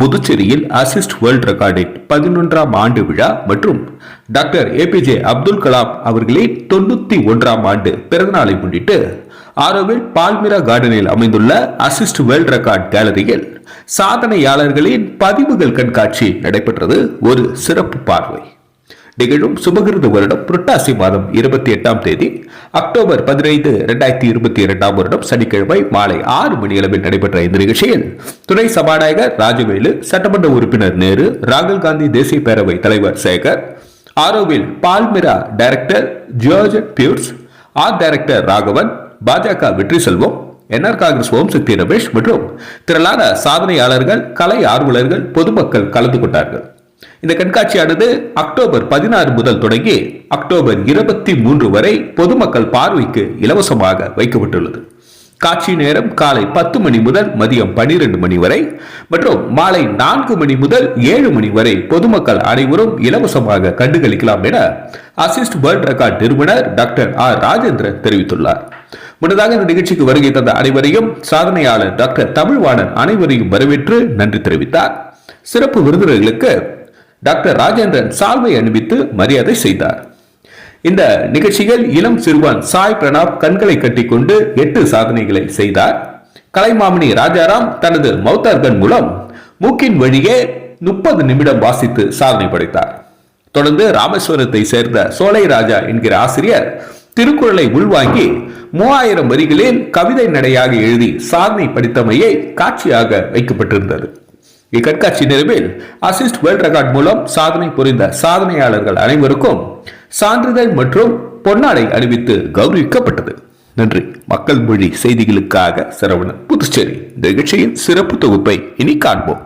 புதுச்சேரியில் assist world ரெக்கார்டின் 11ஆம் ஆண்டு விழா மற்றும் Dr.APJ அப்துல் கலாம் அவர்களின் 91ஆம் ஆண்டு பிறந்தநாளை முன்னிட்டு ஆரோவில் பால்மிரா கார்டனில் அமைந்துள்ள அசிஸ்ட் வேர்ல்ட் ரெக்கார்ட் கேலரியில் சாதனையாளர்களின் பதிவுகள் கண்காட்சி நடைபெற்றது. ஒரு சிறப்பு பார்வை. நிகழும் சுபகிருத வருடம் புரட்டாசி மாதம் 28ஆம் தேதி அக்டோபர் 15, 2022ஆம் வருடம் சனிக்கிழமை மாலை 6 மணி அளவில் நடைபெற்ற இந்த நிகழ்ச்சியில் துணை சபாநாயகர் ராஜவேலு, சட்டமன்ற உறுப்பினர் நேரு, ராகுல் காந்தி தேசிய பேரவை தலைவர் Sekar, Auroville Palmyra director George பியூர்ஸ், ஆர்ட் டைரக்டர் ராகவன், பாஜக வெற்றி செல்வம், என்ஆர் காங்கிரஸ் ஓம் சக்தி ரமேஷ் மற்றும் திரளான சாதனையாளர்கள், கலை ஆர்வலர்கள், பொதுமக்கள் கலந்து கொண்டார்கள். இந்த கண்காட்சியானது அக்டோபர் 16 முதல் தொடங்கி அக்டோபர் 23 வரை பொதுமக்கள் பார்வைக்கு இலவசமாக வைக்கப்பட்டுள்ளது. காட்சி நேரம் காலை 10 மணி முதல் மதியம் 12 மணி வரை மற்றும் மாலை 4 மணி முதல் 7 மணி வரை பொதுமக்கள் அனைவரும் இலவசமாக கண்டுகளிக்கலாம் என அசிஸ்ட் வேர்ல்ட் ரெக்கார்ட் நிறுவனர் Dr.R.Rajendran தெரிவித்துள்ளார். முன்னதாக இந்த நிகழ்ச்சிக்கு வருகை தந்த அனைவரையும் சாதனையாளர் டாக்டர் தமிழ்வாணன் அனைவரையும் வரவேற்று நன்றி தெரிவித்தார். சிறப்பு விருந்தினர்களுக்கு டாக்டர் ராஜேந்திரன் சால்வை அணிவித்து மரியாதை செய்தார். இந்த நிகழ்ச்சியில் இளம் சிறுவன் சாய் பிரணாப் கண்களை கட்டிக்கொண்டு 8 சாதனைகளை செய்தார். கலைமாமணி ராஜாராம் தனது மவுத்தார்கன் மூலம் மூக்கின் வழியே 30 நிமிடம் வாசித்து சாதனை படைத்தார். தொடர்ந்து ராமேஸ்வரத்தை சேர்ந்த சோலை ராஜா என்கிற ஆசிரியர் திருக்குறளை உள்வாங்கி 3000 வரிகளில் கவிதை நடையாக எழுதி சாதனை படித்தமையை காட்சியாக வைக்கப்பட்டிருந்தது. இக்கண்காட்சி நிறைவில் அசிஸ்ட் வேர்ல்ட் ரெக்கார்ட் மூலம் சாதனை புரிந்த சாதனையாளர்கள் அனைவருக்கும் சான்றிதழ் மற்றும் பொன்னாடை அணிவித்து கௌரவிக்கப்பட்டது. நன்றி. மக்கள் மொழி செய்திகளுக்காக சரவணன், புதுச்சேரி. இந்த நிகழ்ச்சியின் சிறப்பு தொகுப்பை இனி காண்போம்.